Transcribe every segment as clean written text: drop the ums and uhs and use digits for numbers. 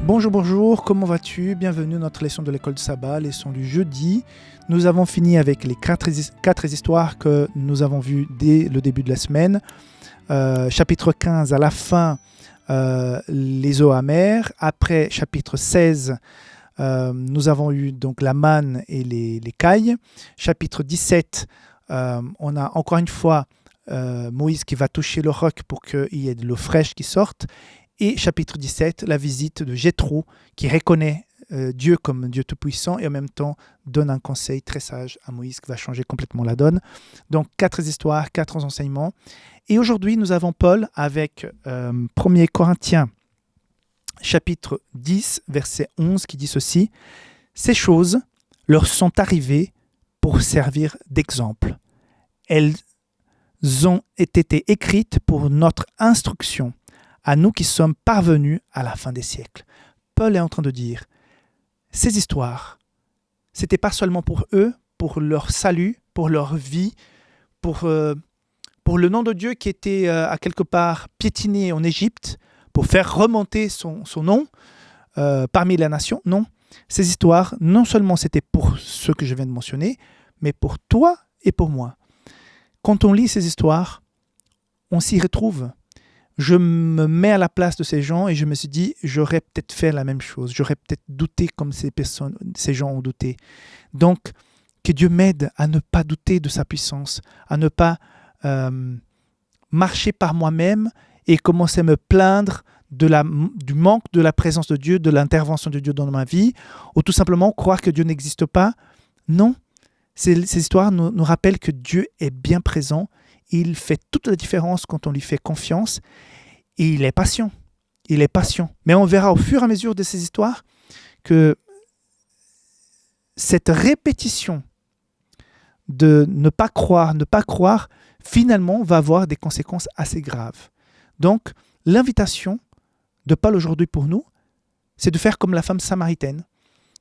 Bonjour, bonjour, comment vas-tu? Bienvenue à notre leçon de l'école de sabbat, leçon du jeudi. Nous avons fini avec les quatre histoires que nous avons vues dès le début de la semaine. Chapitre 15, à la fin, les eaux amères. Après, chapitre 16, nous avons eu donc la manne et les cailles. Chapitre 17, on a encore une fois Moïse qui va toucher le roc pour qu'il y ait de l'eau fraîche qui sorte. Et chapitre 17, la visite de Jéthro qui reconnaît Dieu comme Dieu tout-puissant et en même temps donne un conseil très sage à Moïse qui va changer complètement la donne. Donc 4 histoires, 4 enseignements. Et aujourd'hui, nous avons Paul avec 1 Corinthiens chapitre 10, verset 11 qui dit ceci. « Ces choses leur sont arrivées pour servir d'exemple. Elles ont été écrites pour notre instruction, à nous qui sommes parvenus à la fin des siècles. » Paul est en train de dire, ces histoires, c'était pas seulement pour eux, pour leur salut, pour leur vie, pour le nom de Dieu qui était à quelque part piétiné en Égypte, pour faire remonter son nom parmi les nations. Non, ces histoires, non seulement c'était pour ceux que je viens de mentionner, mais pour toi et pour moi. Quand on lit ces histoires, on s'y retrouve. Je me mets à la place de ces gens et je me suis dit, j'aurais peut-être fait la même chose. J'aurais peut-être douté comme ces gens ont douté. Donc, que Dieu m'aide à ne pas douter de sa puissance, à ne pas marcher par moi-même et commencer à me plaindre du manque de la présence de Dieu, de l'intervention de Dieu dans ma vie, ou tout simplement croire que Dieu n'existe pas. Non, ces histoires nous rappellent que Dieu est bien présent. Il fait toute la différence quand on lui fait confiance et il est patient. Il est patient. Mais on verra au fur et à mesure de ces histoires que cette répétition de ne pas croire, finalement va avoir des conséquences assez graves. Donc, l'invitation de Paul aujourd'hui pour nous, c'est de faire comme la femme samaritaine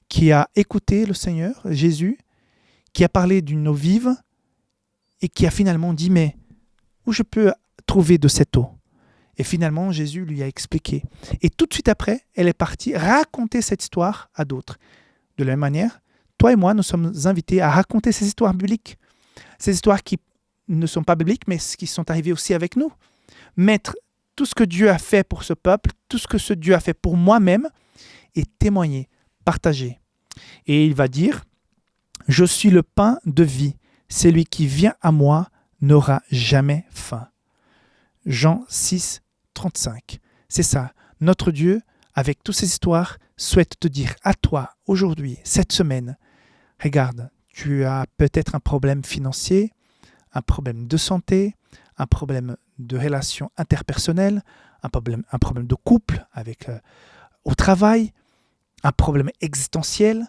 qui a écouté le Seigneur, Jésus, qui a parlé d'une eau vive et qui a finalement dit « mais où je peux trouver de cette eau ?» Et finalement, Jésus lui a expliqué. Et tout de suite après, elle est partie raconter cette histoire à d'autres. De la même manière, toi et moi, nous sommes invités à raconter ces histoires bibliques. Ces histoires qui ne sont pas bibliques, mais qui sont arrivées aussi avec nous. Mettre tout ce que Dieu a fait pour ce peuple, tout ce que ce Dieu a fait pour moi-même, et témoigner, partager. Et il va dire « Je suis le pain de vie. Celui qui vient à moi n'aura jamais faim. » Jean 6, 35. C'est ça. Notre Dieu, avec toutes ces histoires, souhaite te dire à toi, aujourd'hui, cette semaine, regarde, tu as peut-être un problème financier, un problème de santé, un problème de relations interpersonnelles, un problème de couple au travail, un problème existentiel.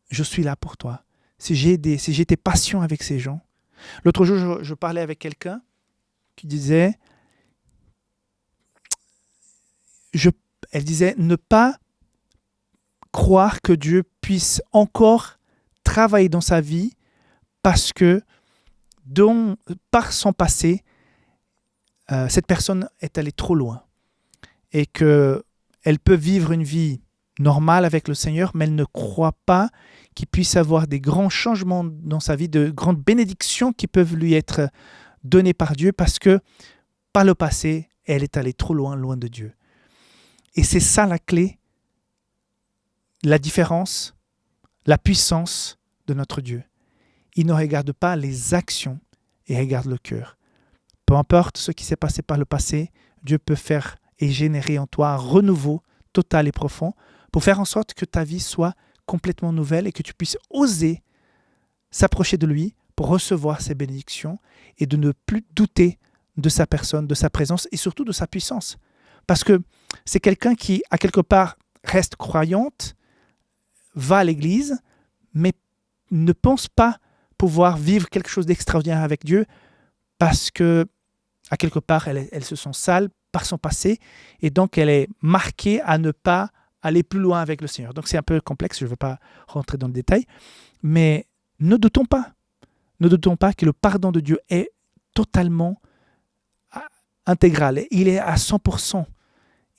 Je suis là pour toi. Si j'étais patient avec ces gens. L'autre jour, je parlais avec quelqu'un qui disait, elle disait ne pas croire que Dieu puisse encore travailler dans sa vie parce que par son passé, cette personne est allée trop loin et qu'elle peut vivre une vie normale avec le Seigneur, mais elle ne croit pas qu'il puisse avoir des grands changements dans sa vie, de grandes bénédictions qui peuvent lui être données par Dieu parce que par le passé, elle est allée trop loin de Dieu. Et c'est ça la clé, la différence, la puissance de notre Dieu. Il ne regarde pas les actions, il regarde le cœur. Peu importe ce qui s'est passé par le passé, Dieu peut faire et générer en toi un renouveau total et profond pour faire en sorte que ta vie soit complètement nouvelle et que tu puisses oser s'approcher de lui pour recevoir ses bénédictions et de ne plus douter de sa personne, de sa présence et surtout de sa puissance. Parce que c'est quelqu'un qui, à quelque part, reste croyante, va à l'église, mais ne pense pas pouvoir vivre quelque chose d'extraordinaire avec Dieu parce que, à quelque part, elle se sent sale par son passé et donc elle est marquée à ne pas aller plus loin avec le Seigneur. Donc c'est un peu complexe, je ne veux pas rentrer dans le détail, mais ne doutons pas que le pardon de Dieu est totalement intégral. Il est à 100%.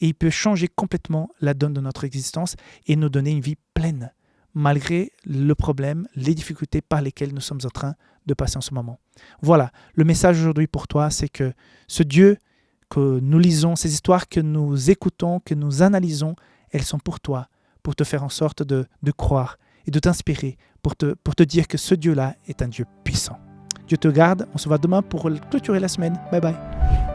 et il peut changer complètement la donne de notre existence et nous donner une vie pleine, malgré le problème, les difficultés par lesquelles nous sommes en train de passer en ce moment. Voilà, le message aujourd'hui pour toi, c'est que ce Dieu que nous lisons, ces histoires que nous écoutons, que nous analysons, elles sont pour toi, pour te faire en sorte de croire et de t'inspirer, pour te dire que ce Dieu-là est un Dieu puissant. Dieu te garde, on se voit demain pour clôturer la semaine. Bye bye.